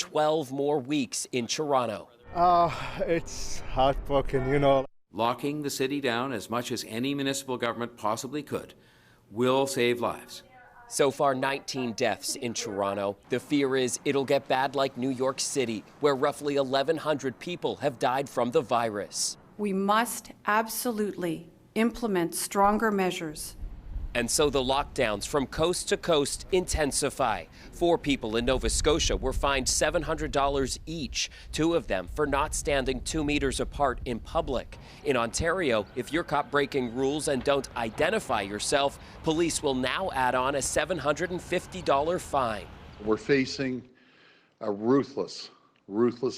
12 more weeks in Toronto. It's heartbroken. Locking the city down as much as any municipal government possibly could will save lives. So far, 19 deaths in Toronto. The fear is it'll get bad like New York City, where roughly 1,100 people have died from the virus. We must absolutely implement stronger measures. And so the lockdowns from coast to coast intensify. 4 people in Nova Scotia were fined $700 each, 2 of them for not standing 2 meters apart in public. In Ontario, if you're caught breaking rules and don't identify yourself, police will now add on a $750 fine. We're facing a ruthless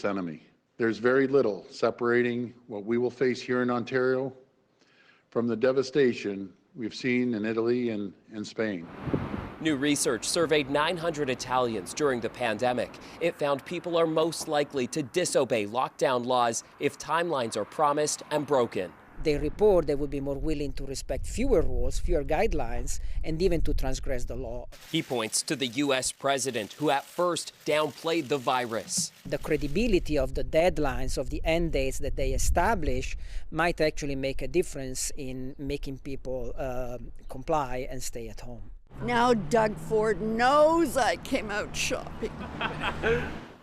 enemy. There's very little separating what we will face here in Ontario from the devastation we've seen in Italy and Spain. New research surveyed 900 Italians during the pandemic. It found people are most likely to disobey lockdown laws if timelines are promised and broken. They report they would be more willing to respect fewer rules, fewer guidelines, and even to transgress the law. He points to the U.S. president, who at first downplayed the virus. The credibility of the deadlines, of the end dates that they establish, might actually make a difference in making people comply and stay at home. Now Doug Ford knows I came out shopping.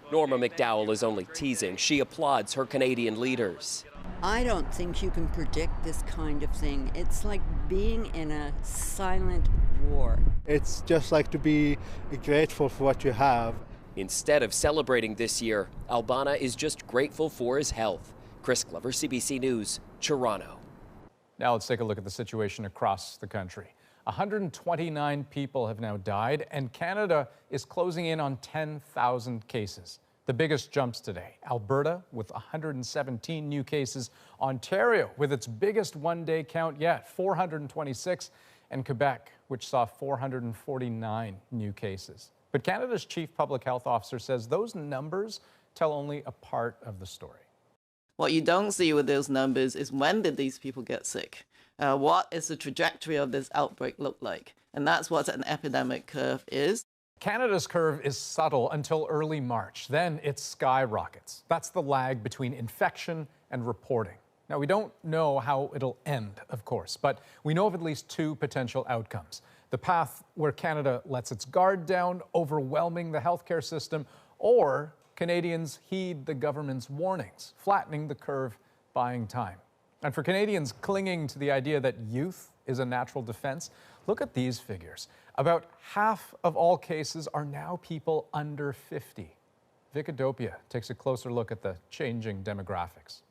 Norma McDowell is only teasing. She applauds her Canadian leaders. I don't think you can predict this kind of thing. It's like being in a silent war. It's just like to be grateful for what you have. Instead of celebrating this year, Albana is just grateful for his health. Chris Glover, CBC News, Toronto. Now let's take a look at the situation across the country. 129 people have now died, and Canada is closing in on 10,000 cases. The biggest jumps today: Alberta with 117 new cases, Ontario with its biggest one-day count yet, 426, and Quebec, which saw 449 new cases. But Canada's chief public health officer says those numbers tell only a part of the story. What you don't see with those numbers is when did these people get sick? What is the trajectory of this outbreak look like? And that's what an epidemic curve is. Canada's curve is subtle until early March. Then it skyrockets. That's the lag between infection and reporting. Now, we don't know how it'll end, of course, but we know of at least 2 potential outcomes. The path where Canada lets its guard down, overwhelming the healthcare system, or Canadians heed the government's warnings, flattening the curve, buying time. And for Canadians clinging to the idea that youth is a natural defense, look at these figures. About half of all cases are now people under 50. Vicadopia takes a closer look at the changing demographics.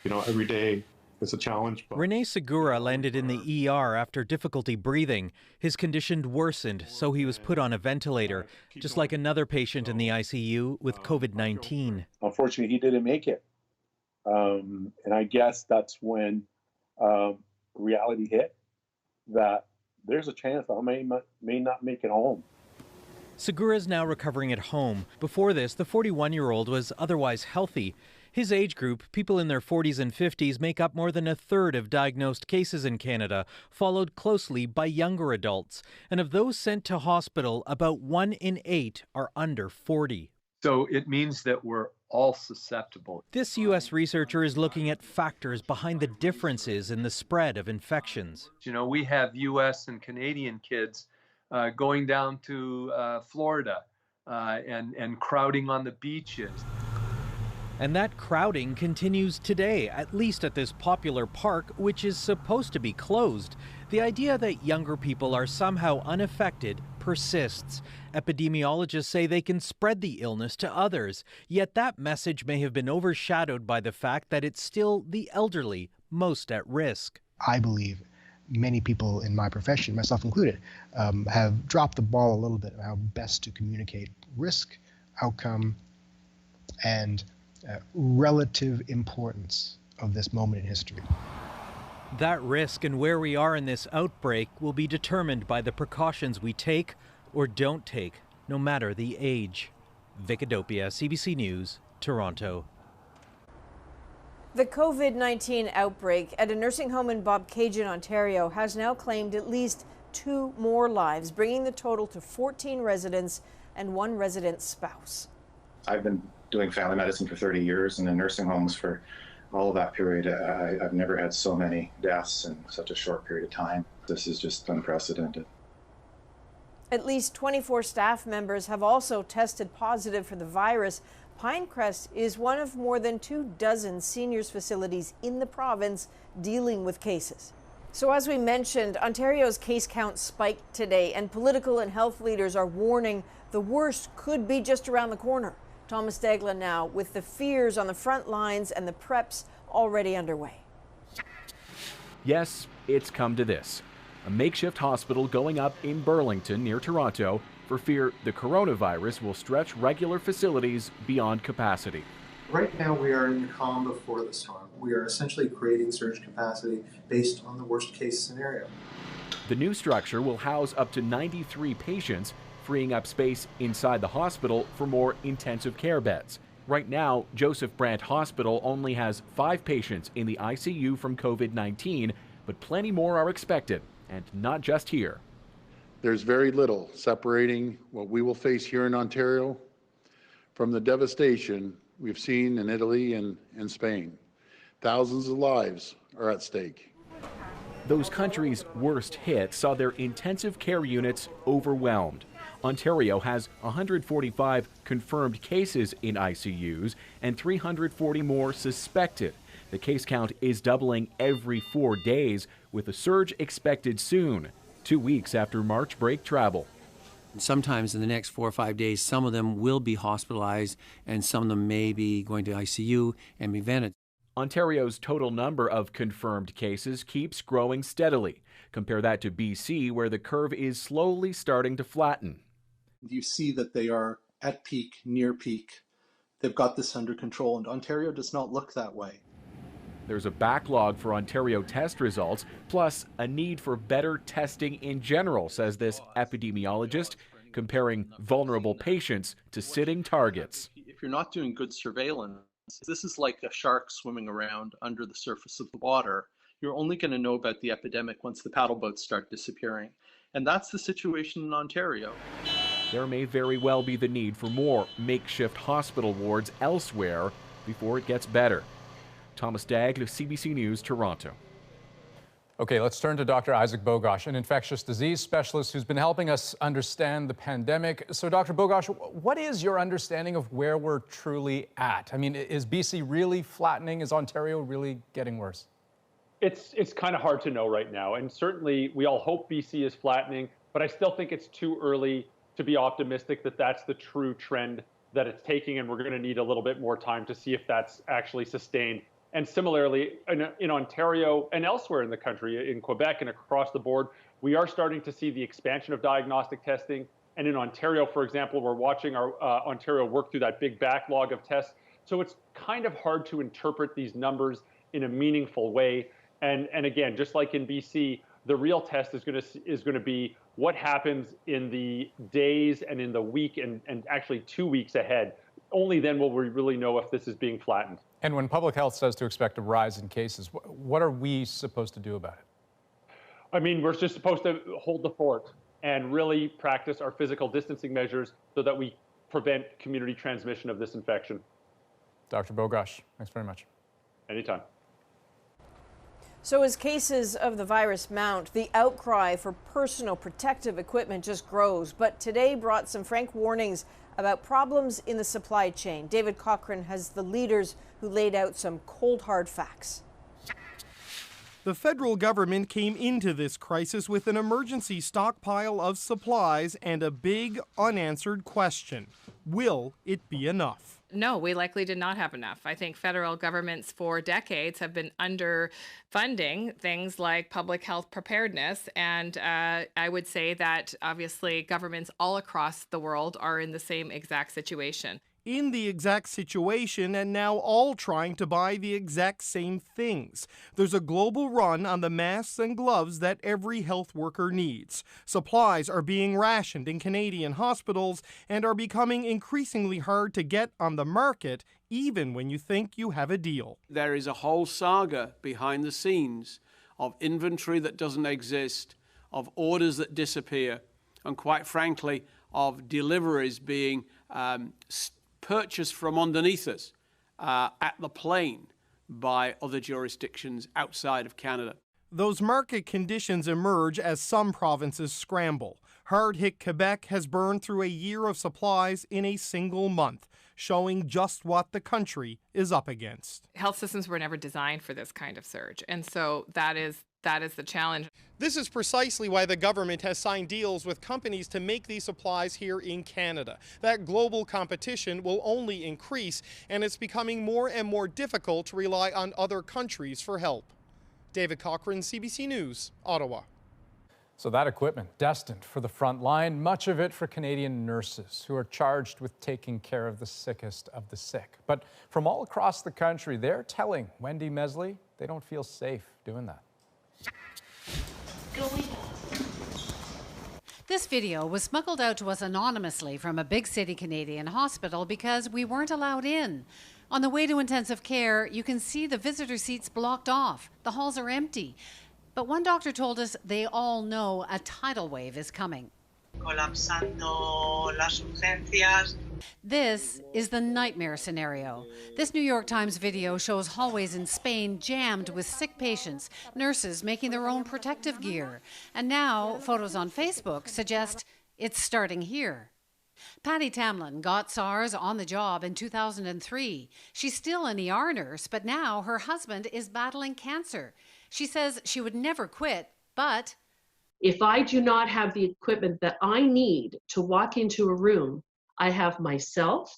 Every day is a challenge. Rene Segura landed in the ER after difficulty breathing. His condition worsened, so he was put on a ventilator, just like another patient in the ICU with COVID-19. Unfortunately, he didn't make it. And I guess that's when reality hit, that there's a chance I may not make it home. Segura is now recovering at home. Before this, the 41-year-old was otherwise healthy. His age group, people in their 40s and 50s, make up more than a third of diagnosed cases in Canada, followed closely by younger adults. And of those sent to hospital, about 1 in 8 are under 40. So it means that we're all susceptible. This U.S. researcher is looking at factors behind the differences in the spread of infections. We have U.S. and Canadian kids going down to Florida and crowding on the beaches. And that crowding continues today, at least at this popular park, which is supposed to be closed. The idea that younger people are somehow unaffected persists. Epidemiologists say they can spread the illness to others, yet that message may have been overshadowed by the fact that it's still the elderly most at risk. I believe many people in my profession, myself included, have dropped the ball a little bit on how best to communicate risk, outcome, and relative importance of this moment in history. That risk and where we are in this outbreak will be determined by the precautions we take or don't take, no matter the age. Vicadopia, CBC News, Toronto. The COVID-19 outbreak at a nursing home in Bobcaygeon, Ontario, has now claimed at least 2 more lives, bringing the total to 14 residents and 1 resident's spouse. I've been doing family medicine for 30 years and in nursing homes for all of that period. I've never had so many deaths in such a short period of time. This is just unprecedented. At least 24 staff members have also tested positive for the virus. Pinecrest is one of more than 24 seniors facilities in the province dealing with cases. So as we mentioned, Ontario's case count spiked today, and political and health leaders are warning the worst could be just around the corner. Thomas Dagla now with the fears on the front lines and the preps already underway. Yes, it's come to this. A makeshift hospital going up in Burlington near Toronto for fear the coronavirus will stretch regular facilities beyond capacity. Right now we are in the calm before the storm. We are essentially creating surge capacity based on the worst case scenario. The new structure will house up to 93 patients, freeing up space inside the hospital for more intensive care beds. Right now, Joseph Brant Hospital only has 5 patients in the ICU from COVID-19, but plenty more are expected, and not just here. There's very little separating what we will face here in Ontario from the devastation we've seen in Italy and Spain. Thousands of lives are at stake. Those countries worst hit saw their intensive care units overwhelmed. Ontario has 145 confirmed cases in ICUs and 340 more suspected. The case count is doubling every 4 days, with a surge expected soon, 2 weeks after March break travel. Sometimes in the next 4 or 5 days, some of them will be hospitalized and some of them may be going to ICU and be vented. Ontario's total number of confirmed cases keeps growing steadily. Compare that to BC, where the curve is slowly starting to flatten. You see that they are at peak, near peak. They've got this under control, and Ontario does not look that way. There's a backlog for Ontario test results, plus a need for better testing in general, says this epidemiologist, comparing vulnerable patients to sitting targets. If you're not doing good surveillance, this is like a shark swimming around under the surface of the water. You're only going to know about the epidemic once the paddle boats start disappearing. And that's the situation in Ontario. There may very well be the need for more makeshift hospital wards elsewhere before it gets better. Thomas Dagla, CBC News, Toronto. Okay, let's turn to Dr. Isaac Bogosh, an infectious disease specialist who's been helping us understand the pandemic. So, Dr. Bogosh, what is your understanding of where we're truly at? I mean, is BC really flattening? Is Ontario really getting worse? It's kind of hard to know right now, and certainly we all hope BC is flattening, but I still think it's too early to be optimistic that that's the true trend that it's taking, and we're going to need a little bit more time to see if that's actually sustained. And similarly, in Ontario and elsewhere in the country, in Quebec and across the board, we are starting to see the expansion of diagnostic testing. And in Ontario, for example, we're watching our Ontario work through that big backlog of tests. So it's kind of hard to interpret these numbers in a meaningful way. And again, just like in BC, the real test is going to be what happens in the days and in the week and actually 2 weeks ahead. Only then will we really know if this is being flattened. And when public health says to expect a rise in cases, what are we supposed to do about it? I mean, we're just supposed to hold the fort and really practice our physical distancing measures so that we prevent community transmission of this infection. Dr. Bogosh, thanks very much. Anytime. So as cases of the virus mount, the outcry for personal protective equipment just grows. But today brought some frank warnings about problems in the supply chain. David Cochran has the leaders who laid out some cold, hard facts. The federal government came into this crisis with an emergency stockpile of supplies and a big unanswered question. Will it be enough? No, we likely did not have enough. I think federal governments for decades have been underfunding things like public health preparedness. And I would say that obviously governments all across the world are in the same exact situation. In the exact situation, and now all trying to buy the exact same things. There's a global run on the masks and gloves that every health worker needs. Supplies are being rationed in Canadian hospitals and are becoming increasingly hard to get on the market, even when you think you have a deal. There is a whole saga behind the scenes of inventory that doesn't exist, of orders that disappear, and quite frankly, of deliveries being purchased from underneath us at the plane by other jurisdictions outside of Canada. Those market conditions emerge as some provinces scramble. Hard-hit Quebec has burned through a year of supplies in a single month, showing just what the country is up against. Health systems were never designed for this kind of surge, and so that is the challenge. This is precisely why the government has signed deals with companies to make these supplies here in Canada. That global competition will only increase, and it's becoming more and more difficult to rely on other countries for help. David Cochran, CBC News, Ottawa. So that equipment destined for the front line, much of it for Canadian nurses who are charged with taking care of the sickest of the sick. But from all across the country, they're telling Wendy Mesley they don't feel safe doing that. This video was smuggled out to us anonymously from a big city Canadian hospital because we weren't allowed in. On the way to intensive care, you can see the visitor seats blocked off. The halls are empty. But one doctor told us they all know a tidal wave is coming. Colapsando las urgencias. This is the nightmare scenario. This New York Times video shows hallways in Spain jammed with sick patients, nurses making their own protective gear. And now, photos on Facebook suggest it's starting here. Patty Tamlin got SARS on the job in 2003. She's still an ER nurse, but now her husband is battling cancer. She says she would never quit, but if I do not have the equipment that I need to walk into a room, I have myself,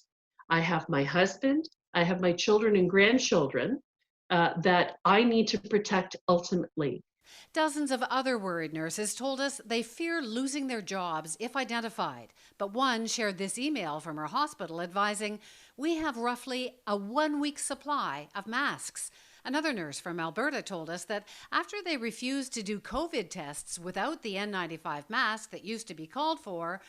I have my husband, I have my children and grandchildren that I need to protect ultimately. Dozens of other worried nurses told us they fear losing their jobs if identified. But one shared this email from her hospital advising, "We have roughly a 1-week supply of masks." Another nurse from Alberta told us that after they refused to do COVID tests without the N95 mask that used to be called for,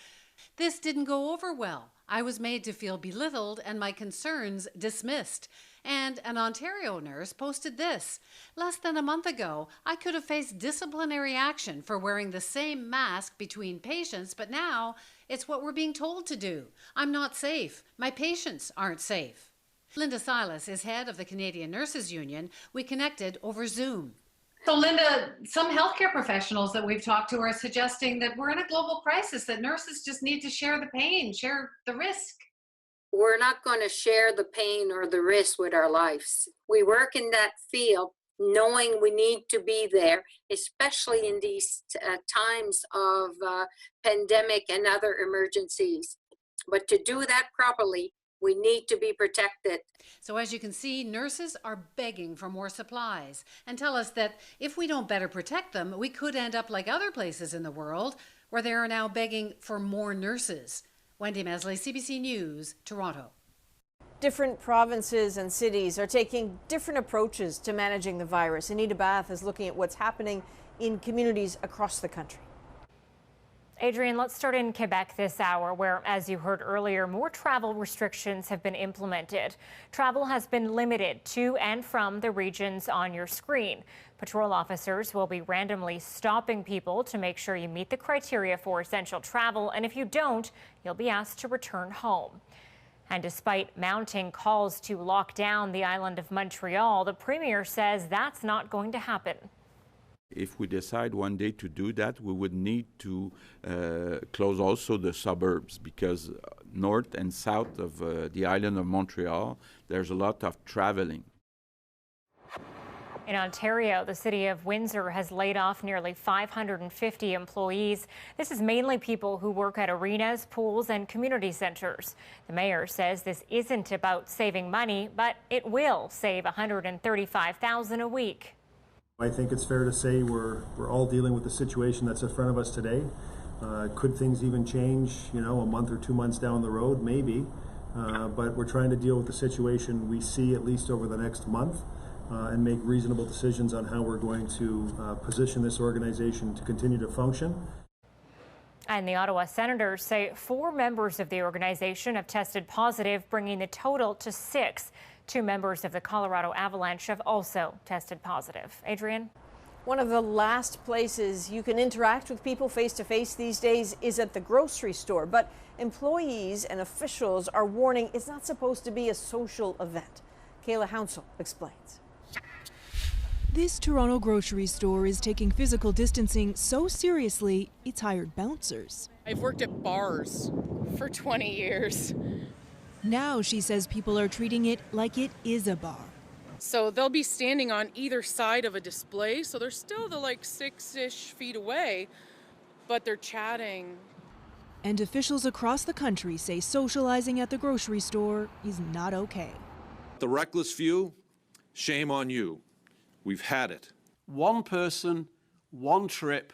this didn't go over well. I was made to feel belittled and my concerns dismissed. And an Ontario nurse posted this. Less than a month ago, I could have faced disciplinary action for wearing the same mask between patients, but now it's what we're being told to do. I'm not safe. My patients aren't safe. Linda Silas is head of the Canadian Nurses Union. We connected over Zoom. So Linda, some healthcare professionals that we've talked to are suggesting that we're in a global crisis, that nurses just need to share the pain, share the risk. We're not going to share the pain or the risk with our lives. We work in that field knowing we need to be there, especially in these times of pandemic and other emergencies. But to do that properly, we need to be protected. So as you can see, nurses are begging for more supplies and tell us that if we don't better protect them, we could end up like other places in the world where they are now begging for more nurses. Wendy Mesley, CBC News, Toronto. Different provinces and cities are taking different approaches to managing the virus. Anita Bath is looking at what's happening in communities across the country. Adrian, let's start in Quebec this hour, where, as you heard earlier, more travel restrictions have been implemented. Travel has been limited to and from the regions on your screen. Patrol officers will be randomly stopping people to make sure you meet the criteria for essential travel, and if you don't, you'll be asked to return home. And despite mounting calls to lock down the island of Montreal, the Premier says that's not going to happen. If we decide one day to do that, we would need to close also the suburbs, because north and south of the island of Montreal, there's a lot of traveling. In Ontario, the city of Windsor has laid off nearly 550 employees. This is mainly people who work at arenas, pools, and community centers. The mayor says this isn't about saving money, but it will save $135,000 a week. I think it's fair to say we're all dealing with the situation that's in front of us today. Could things even change, a month or 2 months down the road? Maybe. But we're trying to deal with the situation we see at least over the next month and make reasonable decisions on how we're going to position this organization to continue to function. And the Ottawa Senators say 4 members of the organization have tested positive, bringing the total to 6. 2 members of the Colorado Avalanche have also tested positive. Adrian? One of the last places you can interact with people face to face these days is at the grocery store. But employees and officials are warning it's not supposed to be a social event. Kayla Hounsell explains. This Toronto grocery store is taking physical distancing so seriously, it's hired bouncers. I've worked at bars for 20 years. Now she says people are treating it like it is a bar. So they'll be standing on either side of a display, so they're still the 6-ish feet away, but they're chatting. And officials across the country say socializing at the grocery store is not okay. The reckless few, shame on you. We've had it. One person, one trip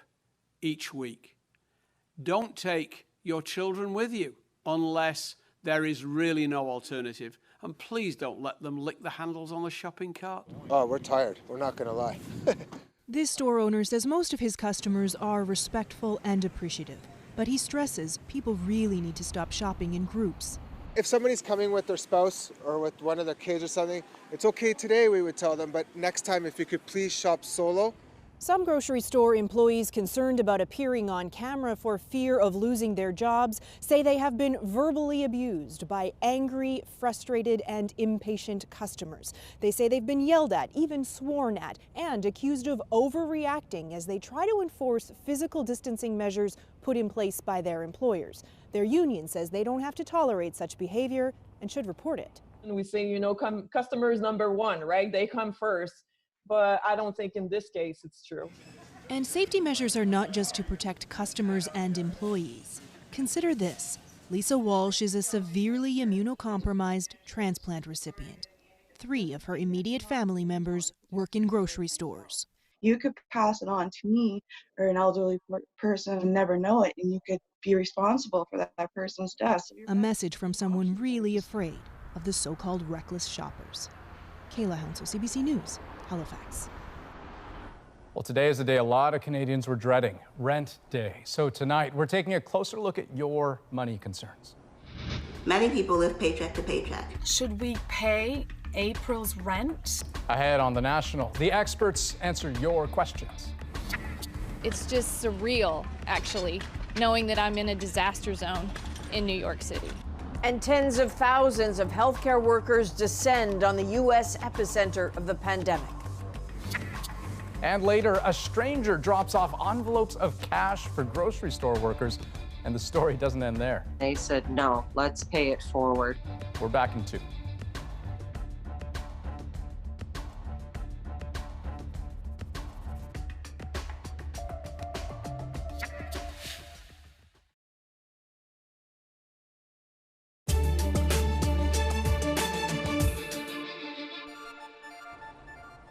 each week. Don't take your children with you unless there is really no alternative. And please don't let them lick the handles on the shopping cart. Oh, we're tired. We're not going to lie. This store owner says most of his customers are respectful and appreciative, but he stresses people really need to stop shopping in groups. If somebody's coming with their spouse or with one of their kids or something, it's okay today, we would tell them, but next time if you could please shop solo. Some grocery store employees concerned about appearing on camera for fear of losing their jobs say they have been verbally abused by angry, frustrated, and impatient customers. They say they've been yelled at, even sworn at, and accused of overreacting as they try to enforce physical distancing measures put in place by their employers. Their union says they don't have to tolerate such behavior and should report it. And we say, customers number one, right? They come first. But I don't think in this case it's true. And safety measures are not just to protect customers and employees. Consider this. Lisa Walsh is a severely immunocompromised transplant recipient. 3 of her immediate family members work in grocery stores. You could pass it on to me or an elderly person and never know it, and you could be responsible for that person's death. A message from someone really afraid of the so-called reckless shoppers. Kayla Hounsell, CBC News, Halifax. Well, today is the day a lot of Canadians were dreading, rent day. So tonight, we're taking a closer look at your money concerns. Many people live paycheck to paycheck. Should we pay April's rent? Ahead on The National, the experts answer your questions. It's just surreal, actually, knowing that I'm in a disaster zone in New York City. And tens of thousands of healthcare workers descend on the U.S. epicenter of the pandemic. And later, a stranger drops off envelopes of cash for grocery store workers, and the story doesn't end there. They said, no, let's pay it forward. We're back in 2.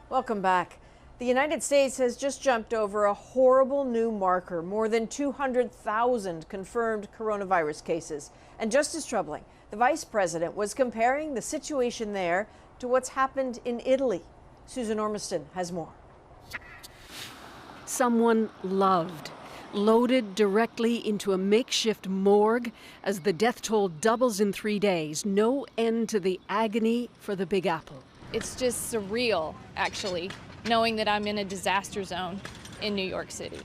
Welcome back. The United States has just jumped over a horrible new marker, more than 200,000 confirmed coronavirus cases. And just as troubling, the vice president was comparing the situation there to what's happened in Italy. Susan Ormiston has more. Someone loved, loaded directly into a makeshift morgue as the death toll doubles in 3 days. No end to the agony for the Big Apple. It's just surreal, actually, knowing that I'm in a disaster zone in New York City.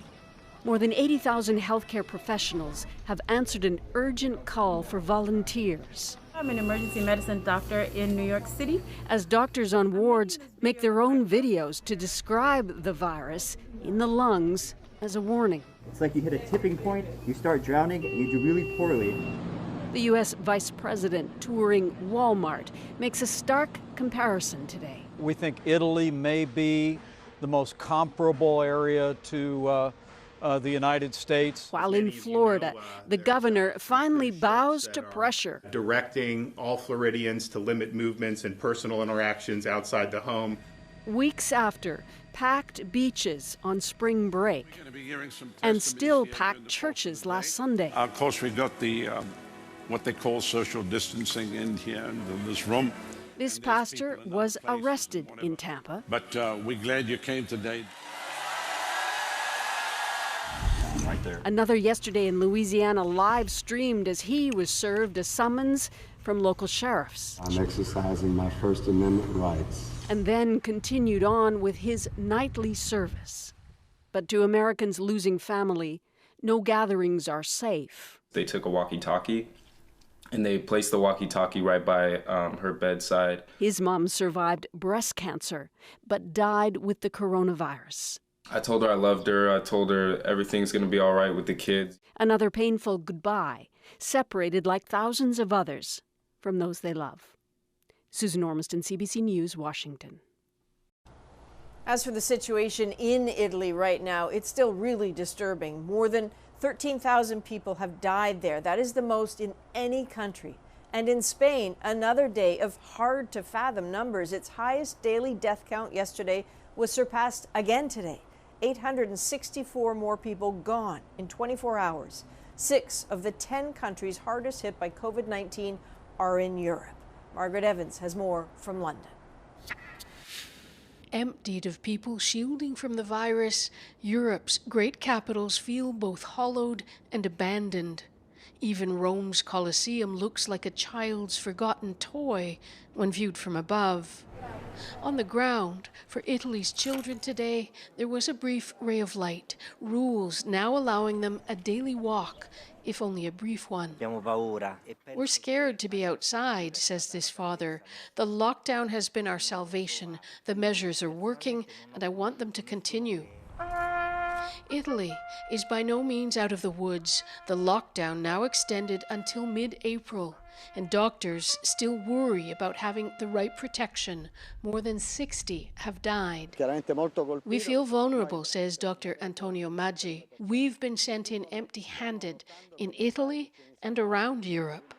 More than 80,000 healthcare professionals have answered an urgent call for volunteers. I'm an emergency medicine doctor in New York City. As doctors on wards make their own videos to describe the virus in the lungs as a warning. It's like you hit a tipping point, you start drowning, and you do really poorly. The U.S. Vice President touring Walmart makes a stark comparison today. We think Italy may be the most comparable area to the United States. While in Florida, the governor finally bows to pressure. Directing all Floridians to limit movements and personal interactions outside the home. Weeks after, packed beaches on spring break, and still packed churches last Sunday. Of course, we got the what they call social distancing in here in this room. This pastor was arrested in Tampa. But we're glad you came today. Right there. Another yesterday in Louisiana live streamed as he was served a summons from local sheriffs. I'm exercising my First Amendment rights. And then continued on with his nightly service. But to Americans losing family, no gatherings are safe. They took a walkie-talkie and they placed the walkie-talkie right by her bedside. His mom survived breast cancer, but died with the coronavirus. I told her I loved her. I told her everything's going to be all right with the kids. Another painful goodbye, separated like thousands of others from those they love. Susan Ormiston, CBC News, Washington. As for the situation in Italy right now, it's still really disturbing. More than 13,000 people have died there. That is the most in any country. And in Spain, another day of hard-to-fathom numbers. Its highest daily death count yesterday was surpassed again today. 864 more people gone in 24 hours. 6 of the 10 countries hardest hit by COVID-19 are in Europe. Margaret Evans has more from London. Emptied of people shielding from the virus, Europe's great capitals feel both hollowed and abandoned. Even Rome's Colosseum looks like a child's forgotten toy when viewed from above. On the ground, for Italy's children today, there was a brief ray of light, rules now allowing them a daily walk, if only a brief one. We're scared to be outside, says this father. The lockdown has been our salvation. The measures are working, and I want them to continue. Italy is by no means out of the woods. The lockdown now extended until mid-April, and doctors still worry about having the right protection. More than 60 have died. We feel vulnerable, says Dr. Antonio Maggi. We've been sent in empty-handed in Italy and around Europe.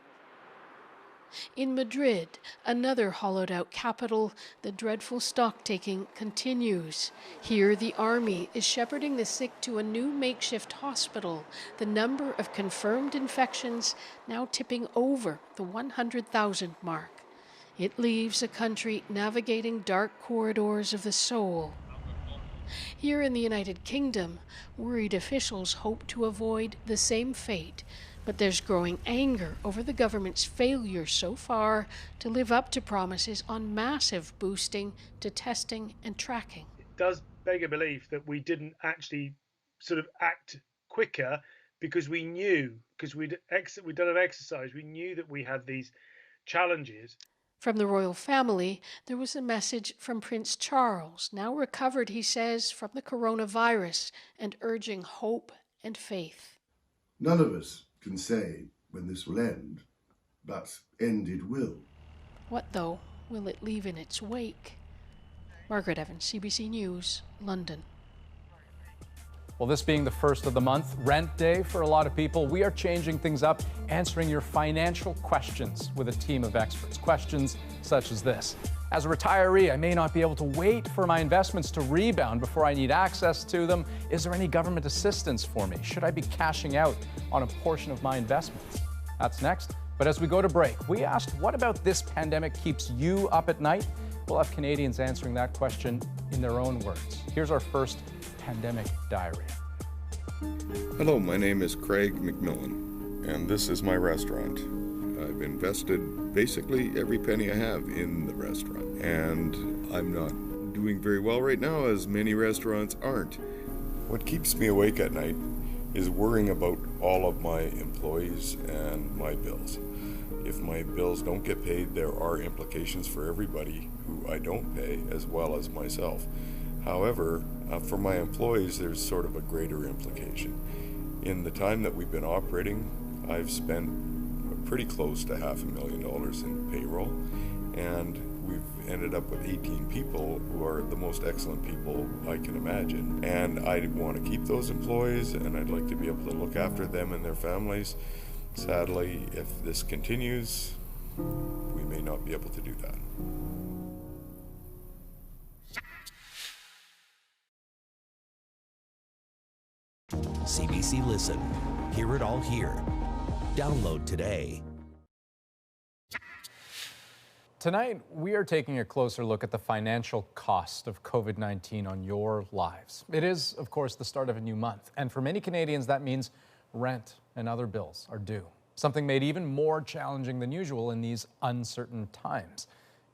In Madrid, another hollowed-out capital, the dreadful stock-taking continues. Here, the army is shepherding the sick to a new makeshift hospital, the number of confirmed infections now tipping over the 100,000 mark. It leaves a country navigating dark corridors of the soul. Here in the United Kingdom, worried officials hope to avoid the same fate. But there's growing anger over the government's failure so far to live up to promises on massive boosting to testing and tracking. It does beg a belief that we didn't actually sort of act quicker because we knew, because we'd done an exercise, we knew that we had these challenges. From the royal family, there was a message from Prince Charles, now recovered, he says, from the coronavirus, and urging hope and faith. None of us can say when this will end, but end it will. What, though, will it leave in its wake? Margaret Evans, CBC News, London. Well, this being the first of the month, rent day for a lot of people, we are changing things up, answering your financial questions with a team of experts. Questions such as this. As a retiree, I may not be able to wait for my investments to rebound before I need access to them. Is there any government assistance for me? Should I be cashing out on a portion of my investments? That's next. But as we go to break, we asked, what about this pandemic keeps you up at night? We'll have Canadians answering that question in their own words. Here's our first pandemic diary. Hello, my name is Craig McMillan, and this is my restaurant. I've invested basically every penny I have in the restaurant, and I'm not doing very well right now, as many restaurants aren't. What keeps me awake at night is worrying about all of my employees and my bills. If my bills don't get paid, there are implications for everybody who I don't pay, as well as myself. However, for my employees, there's sort of a greater implication. In the time that we've been operating, I've spent pretty close to $500,000 in payroll, and we've ended up with 18 people who are the most excellent people I can imagine. And I want to keep those employees, and I'd like to be able to look after them and their families. Sadly, if this continues, we may not be able to do that. CBC Listen. Hear it all here. Download today. Tonight, we are taking a closer look at the financial cost of COVID-19 on your lives. It is, of course, the start of a new month. And for many Canadians, that means rent and other bills are due. Something made even more challenging than usual in these uncertain times.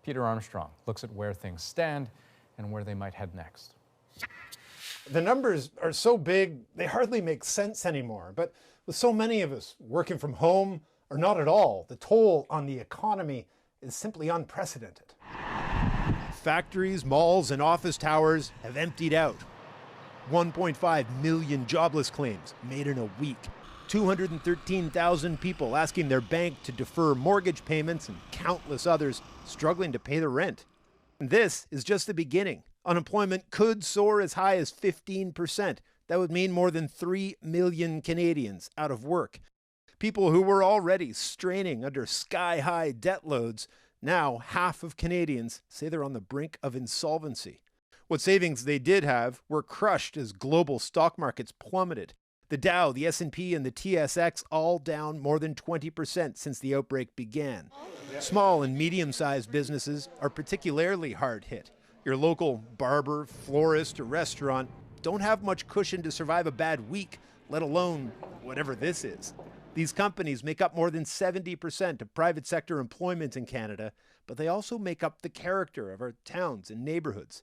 Peter Armstrong looks at where things stand and where they might head next. The numbers are so big, they hardly make sense anymore. But with so many of us working from home or not at all, the toll on the economy is simply unprecedented. Factories, malls, and office towers have emptied out. 1.5 million jobless claims made in a week. 213,000 people asking their bank to defer mortgage payments, and countless others struggling to pay the rent. And this is just the beginning. Unemployment could soar as high as 15%. That would mean more than 3 million Canadians out of work. People who were already straining under sky-high debt loads. Now, half of Canadians say they're on the brink of insolvency. What savings they did have were crushed as global stock markets plummeted. The Dow, the S&P, and the TSX all down more than 20% since the outbreak began. Small and medium-sized businesses are particularly hard hit. Your local barber, florist, or restaurant don't have much cushion to survive a bad week, let alone whatever this is. These companies make up more than 70% of private sector employment in Canada, but they also make up the character of our towns and neighborhoods.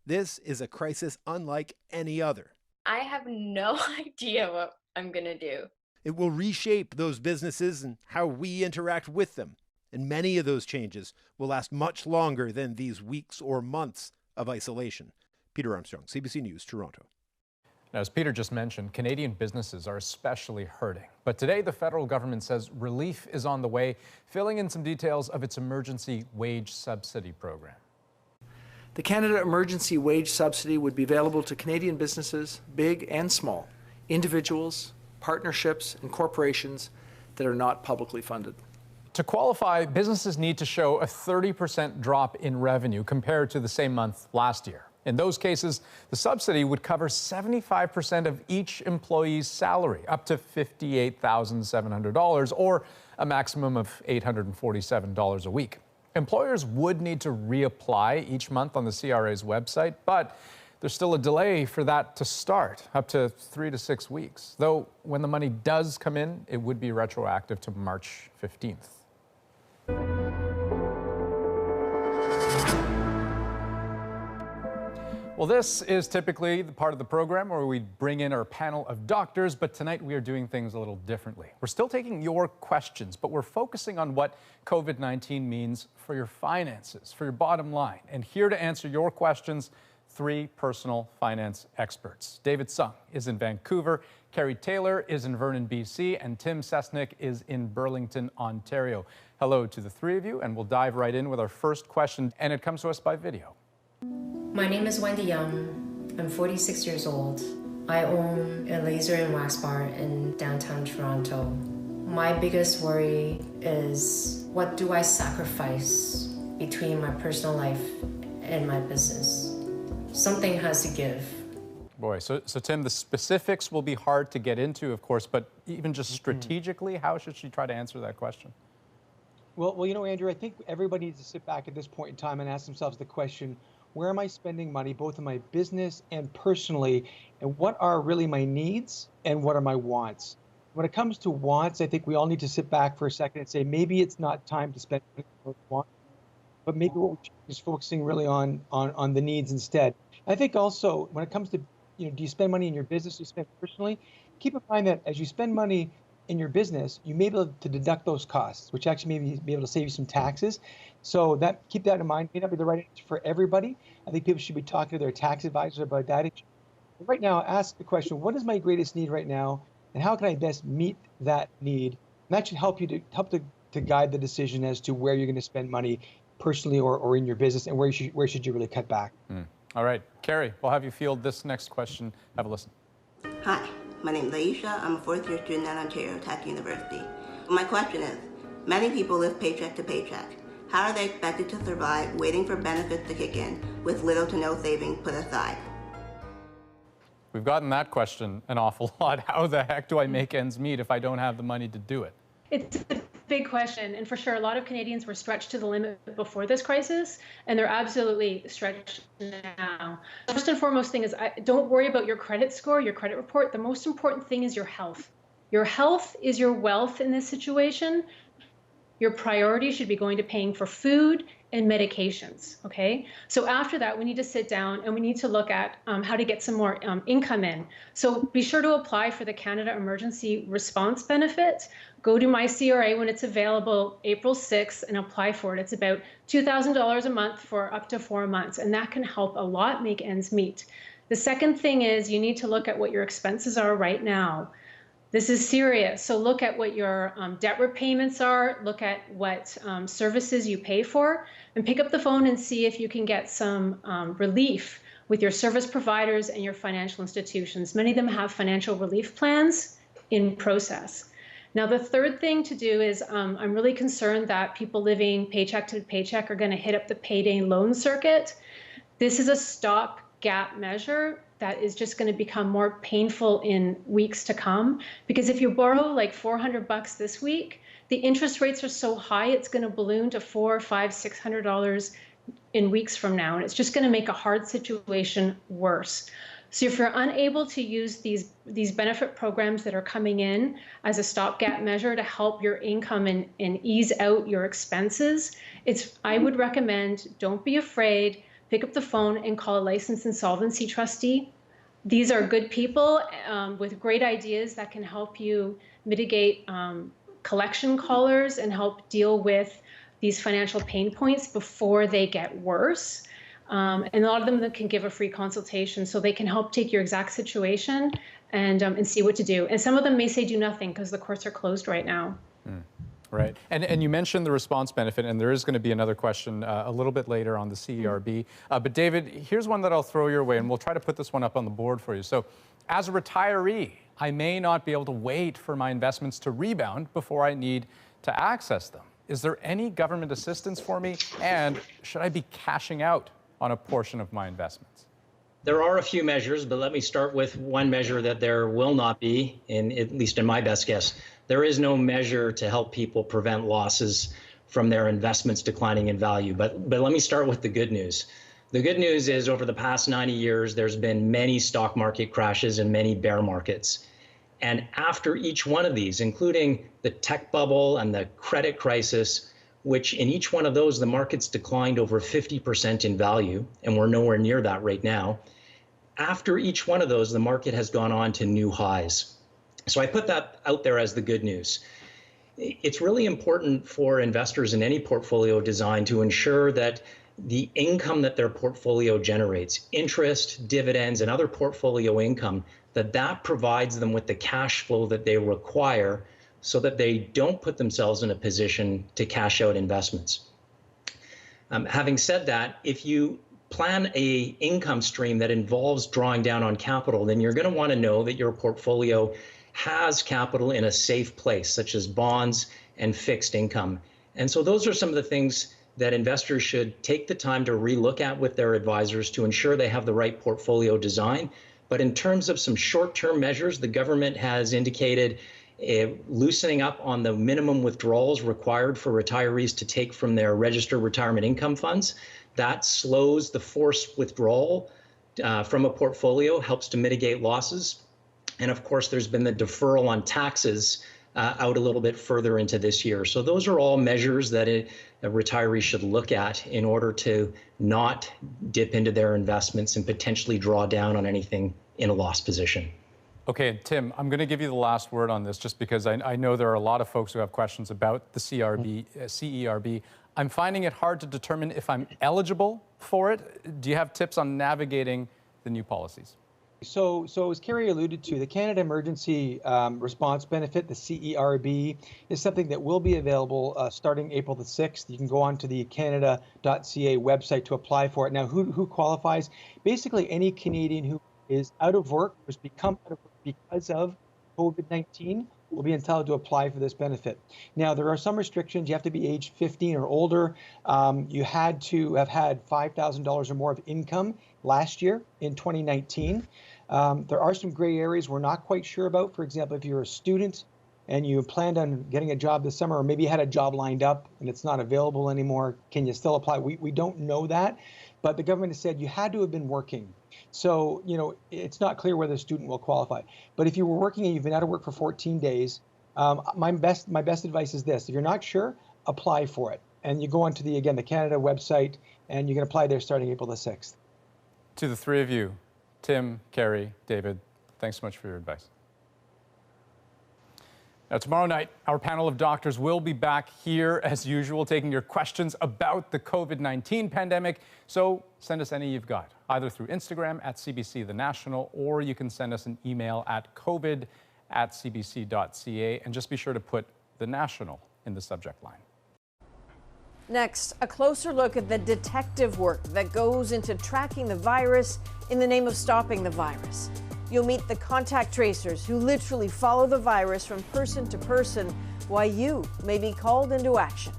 This is a crisis unlike any other. I have no idea what I'm going to do. It will reshape those businesses and how we interact with them. And many of those changes will last much longer than these weeks or months of isolation. Peter Armstrong, CBC News, Toronto. Now, as Peter just mentioned, Canadian businesses are especially hurting. But today, the federal government says relief is on the way, filling in some details of its emergency wage subsidy program. The Canada Emergency Wage Subsidy would be available to Canadian businesses, big and small, individuals, partnerships, and corporations that are not publicly funded. To qualify, businesses need to show a 30% drop in revenue compared to the same month last year. In those cases, the subsidy would cover 75% of each employee's salary, up to $58,700, or a maximum of $847 a week. Employers would need to reapply each month on the CRA's website, but there's still a delay for that to start, up to 3 to 6 weeks. Though when the money does come in, it would be retroactive to March 15th. Well, this is typically the part of the program where we bring in our panel of doctors, but tonight we are doing things a little differently. We're still taking your questions, but we're focusing on what COVID-19 means for your finances, for your bottom line. And here to answer your questions, 3 personal finance experts. David Sung is in Vancouver, Carrie Taylor is in Vernon, BC, and Tim Sesnick is in Burlington, Ontario. Hello to the 3 of you, and we'll dive right in with our first question, and it comes to us by video. My name is Wendy Young. I'm 46 years old. I own a laser and wax bar in downtown Toronto. My biggest worry is, what do I sacrifice between my personal life and my business? Something has to give. Boy, so Tim, the specifics will be hard to get into, of course, but even just strategically, how should she try to answer that question? Well, you know, Andrew, I think everybody needs to sit back at this point in time and ask themselves the question, where am I spending money, both in my business and personally, and what are really my needs and what are my wants? When it comes to wants, I think we all need to sit back for a second and say, maybe it's not time to spend money on wants, but maybe what we're just focusing really on the needs instead. I think also when it comes to, do you spend money in your business, do you spend personally? Keep in mind that as you spend money in your business, you may be able to deduct those costs, which actually may be able to save you some taxes. So keep that in mind. May not be the right answer for everybody. I think people should be talking to their tax advisors about that. But right now, ask the question, what is my greatest need right now, and how can I best meet that need? And that should help you to guide the decision as to where you're going to spend money personally or in your business, and where should you really cut back. All right, Carrie, we'll have you field this next question. Have a listen. Hi, my name is Aisha. I'm a 4th-year student at Ontario Tech University. My question is, many people live paycheck to paycheck. How are they expected to survive waiting for benefits to kick in with little to no savings put aside? We've gotten that question an awful lot. How the heck do I make ends meet if I don't have the money to do it? It's a big question, and for sure, a lot of Canadians were stretched to the limit before this crisis, and they're absolutely stretched now. First and foremost thing is, don't worry about your credit score, your credit report. The most important thing is your health. Your health is your wealth in this situation. Your priority should be going to paying for food and medications, okay? So after that, we need to sit down and we need to look at how to get some more income in. So be sure to apply for the Canada Emergency Response Benefit. Go to my CRA when it's available April 6th and apply for it. It's about $2,000 a month for up to 4 months, and that can help a lot make ends meet. The second thing is you need to look at what your expenses are right now. This is serious. So look at what your debt repayments are, look at what services you pay for, and pick up the phone and see if you can get some relief with your service providers and your financial institutions. Many of them have financial relief plans in process. Now, the third thing to do is I'm really concerned that people living paycheck to paycheck are going to hit up the payday loan circuit. This is a stopgap measure that is just going to become more painful in weeks to come. Because if you borrow like $400 this week, the interest rates are so high, it's going to balloon to $400, $500, $600 in weeks from now. And it's just going to make a hard situation worse. So if you're unable to use these benefit programs that are coming in as a stopgap measure to help your income and ease out your expenses, I would recommend, don't be afraid. Pick up the phone and call a licensed insolvency trustee. These are good people with great ideas that can help you mitigate collection callers and help deal with these financial pain points before they get worse. And a lot of them can give a free consultation, so they can help take your exact situation and see what to do. And some of them may say do nothing because the courts are closed right now. Right. And you mentioned the response benefit, and there is going to be another question a little bit later on the CERB. But David, here's one that I'll throw your way, and we'll try to put this one up on the board for you. So as a retiree, I may not be able to wait for my investments to rebound before I need to access them. Is there any government assistance for me? And should I be cashing out on a portion of my investments? There are a few measures, but let me start with one measure that there will not be, at least in my best guess. There is no measure to help people prevent losses from their investments declining in value. But let me start with the good news. The good news is over the past 90 years, there's been many stock market crashes and many bear markets. And after each one of these, including the tech bubble and the credit crisis, which in each one of those, the markets declined over 50% in value, and we're nowhere near that right now. After each one of those, the market has gone on to new highs. So I put that out there as the good news. It's really important for investors in any portfolio design to ensure that the income that their portfolio generates, interest, dividends, and other portfolio income, that provides them with the cash flow that they require so that they don't put themselves in a position to cash out investments. Having said that, if you plan a income stream that involves drawing down on capital, then you're going to want to know that your portfolio has capital in a safe place, such as bonds and fixed income. And so those are some of the things that investors should take the time to relook at with their advisors to ensure they have the right portfolio design. But in terms of some short-term measures, the government has indicated loosening up on the minimum withdrawals required for retirees to take from their registered retirement income funds. That slows the forced withdrawal from a portfolio, helps to mitigate losses. And of course, there's been the deferral on taxes out a little bit further into this year. So those are all measures that a retiree should look at in order to not dip into their investments and potentially draw down on anything in a loss position. Okay, Tim, I'm going to give you the last word on this just because I know there are a lot of folks who have questions about the CERB. I'm finding it hard to determine if I'm eligible for it. Do you have tips on navigating the new policies? So as Kerry alluded to, the Canada Emergency Response Benefit, the CERB, is something that will be available starting April the 6th. You can go onto the canada.ca website to apply for it. Now, who qualifies? Basically, any Canadian who is out of work, who's become out of work because of COVID-19, will be entitled to apply for this benefit. Now, there are some restrictions. You have to be age 15 or older. You had to have had $5,000 or more of income last year in 2019. There are some gray areas we're not quite sure about. For example, if you're a student and you planned on getting a job this summer, or maybe you had a job lined up and it's not available anymore, can you still apply? We don't know that, but the government has said you had to have been working. So, it's not clear whether a student will qualify. But if you were working and you've been out of work for 14 days, my best advice is this. If you're not sure, apply for it. And you go onto the Canada website, and you can apply there starting April the 6th. To the three of you, Tim, Carrie, David, thanks so much for your advice. Now, tomorrow night, our panel of doctors will be back here as usual, taking your questions about the COVID-19 pandemic. So send us any you've got, either through Instagram at CBC The National, or you can send us an email at covid@cbc.ca. And just be sure to put The National in the subject line. Next, a closer look at the detective work that goes into tracking the virus in the name of stopping the virus. You'll meet the contact tracers who literally follow the virus from person to person, why you may be called into action.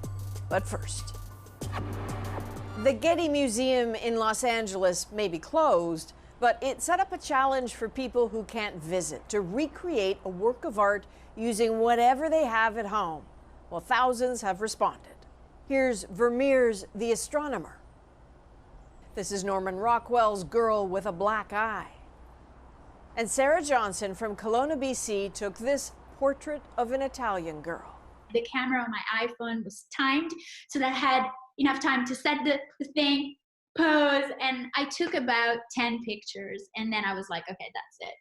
But first, the Getty Museum in Los Angeles may be closed, but it set up a challenge for people who can't visit to recreate a work of art using whatever they have at home. Well, thousands have responded. Here's Vermeer's The Astronomer. This is Norman Rockwell's Girl with a Black Eye. And Sarah Johnson from Kelowna, BC, took this portrait of an Italian girl. The camera on my iPhone was timed so that I had enough time to set the thing, pose, and I took about 10 pictures, and then I was like, okay, that's it.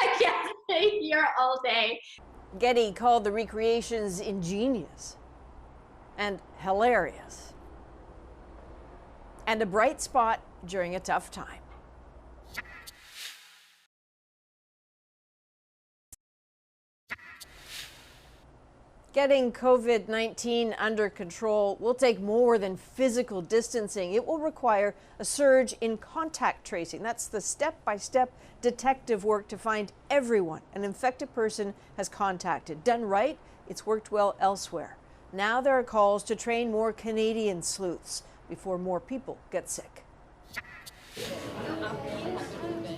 I can't stay here all day. Getty called the recreations ingenious and hilarious, and a bright spot during a tough time. Getting COVID-19 under control will take more than physical distancing. It will require a surge in contact tracing. That's the step-by-step detective work to find everyone an infected person has contacted. Done right, it's worked well elsewhere. Now there are calls to train more Canadian sleuths before more people get sick.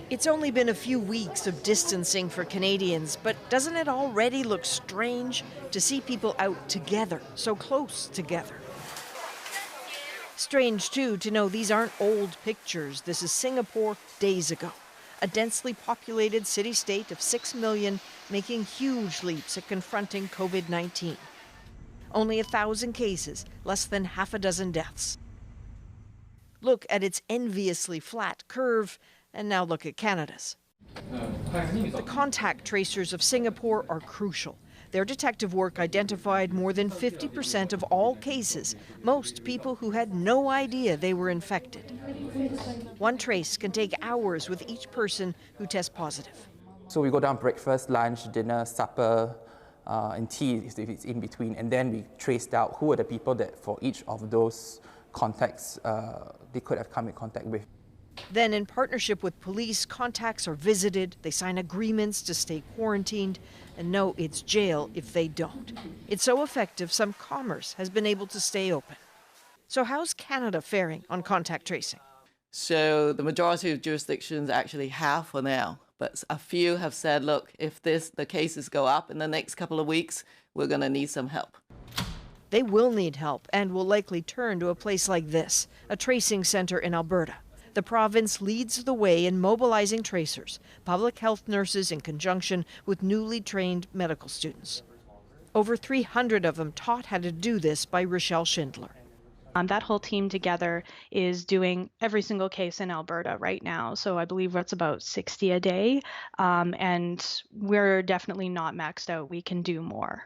It's only been a few weeks of distancing for Canadians, but doesn't it already look strange to see people out together, so close together? Strange, too, to know these aren't old pictures. This is Singapore days ago, a densely populated city-state of 6 million making huge leaps at confronting COVID-19. Only 1,000 cases, less than half a dozen deaths. Look at its enviously flat curve, and now look at Canada's. The contact tracers of Singapore are crucial. Their detective work identified more than 50% of all cases, most people who had no idea they were infected. One trace can take hours with each person who tests positive. So we go down breakfast, lunch, dinner, supper, and tea if it's in between, and then we traced out who are the people that for each of those contacts they could have come in contact with. Then, in partnership with police, contacts are visited, they sign agreements to stay quarantined, and know it's jail if they don't. It's so effective, some commerce has been able to stay open. So how's Canada faring on contact tracing? So the majority of jurisdictions actually have for now, but a few have said, look, if the cases go up in the next couple of weeks, we're going to need some help. They will need help and will likely turn to a place like this, a tracing center in Alberta. The province leads the way in mobilizing tracers, public health nurses in conjunction with newly trained medical students. Over 300 of them taught how to do this by Rochelle Schindler. That whole team together is doing every single case in Alberta right now. So I believe that's about 60 a day. And we're definitely not maxed out. We can do more.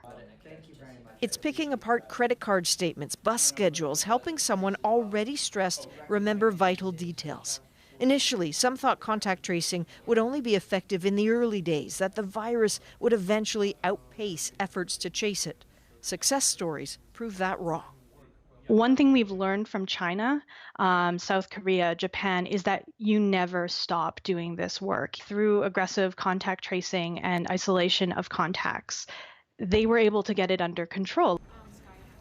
It's picking apart credit card statements, bus schedules, helping someone already stressed remember vital details. Initially, some thought contact tracing would only be effective in the early days, that the virus would eventually outpace efforts to chase it. Success stories prove that wrong. One thing we've learned from China, South Korea, Japan, is that you never stop doing this work. Through aggressive contact tracing and isolation of contacts, they were able to get it under control.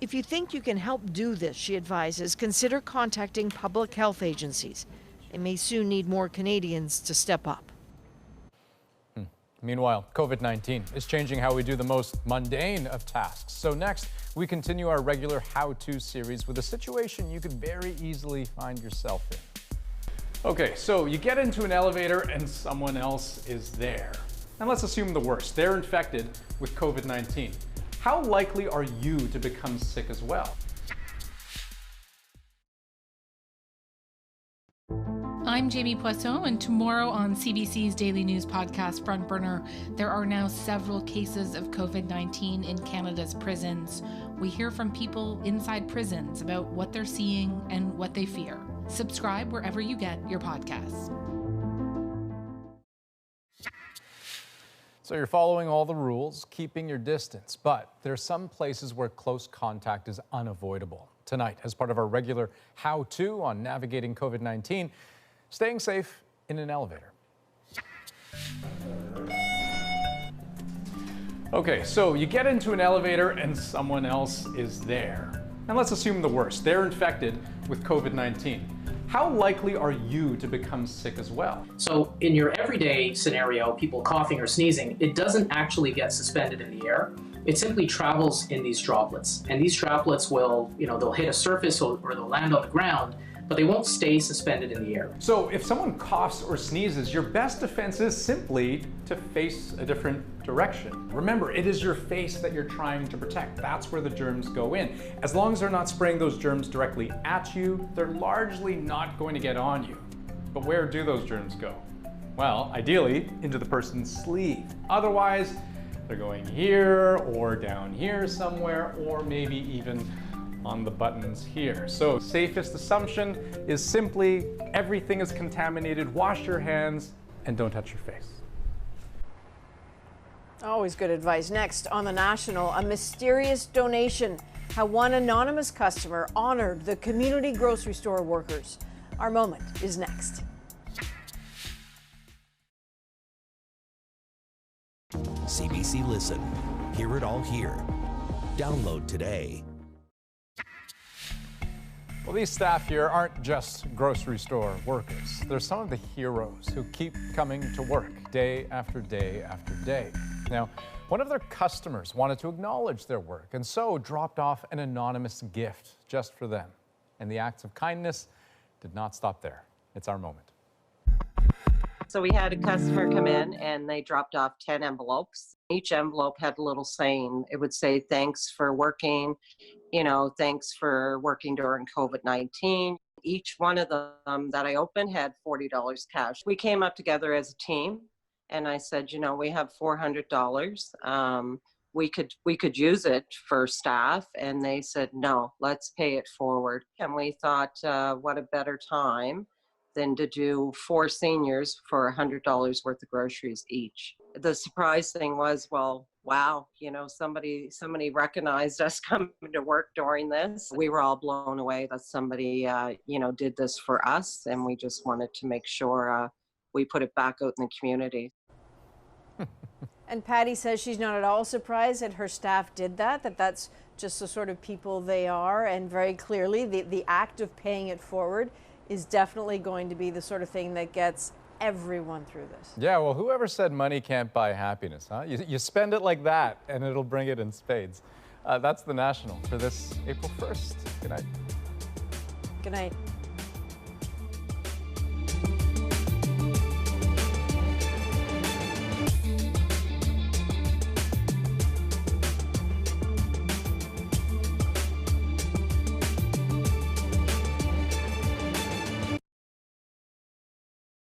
If you think you can help do this, she advises, consider contacting public health agencies. They may soon need more Canadians to step up. Meanwhile, COVID-19 is changing how we do the most mundane of tasks. So next, we continue our regular how-to series with a situation you could very easily find yourself in. Okay, so you get into an elevator and someone else is there. And let's assume the worst. They're infected with COVID-19. How likely are you to become sick as well? I'm Jamie Poisson, and tomorrow on CBC's Daily News podcast Front Burner, there are now several cases of COVID-19 in Canada's prisons. We hear from people inside prisons about what they're seeing and what they fear. Subscribe wherever you get your podcasts. So you're following all the rules, keeping your distance, but there are some places where close contact is unavoidable. Tonight, as part of our regular how-to on navigating COVID-19, staying safe in an elevator. Okay, so you get into an elevator and someone else is there. And let's assume the worst. They're infected with COVID-19. How likely are you to become sick as well? So in your everyday scenario, people coughing or sneezing, it doesn't actually get suspended in the air. It simply travels in these droplets. And these droplets will, they'll hit a surface or they'll land on the ground, but they won't stay suspended in the air. So if someone coughs or sneezes, your best defense is simply to face a different direction. Remember, it is your face that you're trying to protect. That's where the germs go in. As long as they're not spraying those germs directly at you, they're largely not going to get on you. But where do those germs go? Well, ideally, into the person's sleeve. Otherwise, they're going here or down here somewhere, or maybe even on the buttons here. So safest assumption is simply everything is contaminated, wash your hands, and don't touch your face. Always good advice. Next on The National, a mysterious donation. How one anonymous customer honored the community grocery store workers. Our moment is next. CBC Listen. Hear it all here. Download today. Well, these staff here aren't just grocery store workers. They're some of the heroes who keep coming to work day after day after day. Now, one of their customers wanted to acknowledge their work and so dropped off an anonymous gift just for them. And the acts of kindness did not stop there. It's our moment. So we had a customer come in and they dropped off 10 envelopes. Each envelope had a little saying. It would say, thanks for working, thanks for working during COVID-19. Each one of them that I opened had $40 cash. We came up together as a team and I said, we have $400. We could use it for staff. And they said, no, let's pay it forward. And we thought, what a better time than to do 4 seniors for $100 worth of groceries each. The surprise thing was, well, wow, somebody recognized us coming to work during this. We were all blown away that somebody, did this for us, and we just wanted to make sure we put it back out in the community. And Patty says she's not at all surprised that her staff did that's just the sort of people they are, and very clearly the act of paying it forward is definitely going to be the sort of thing that gets everyone through this. Yeah, well, whoever said money can't buy happiness, huh? You spend it like that, and it'll bring it in spades. That's The National for this April 1st. Good night. Good night.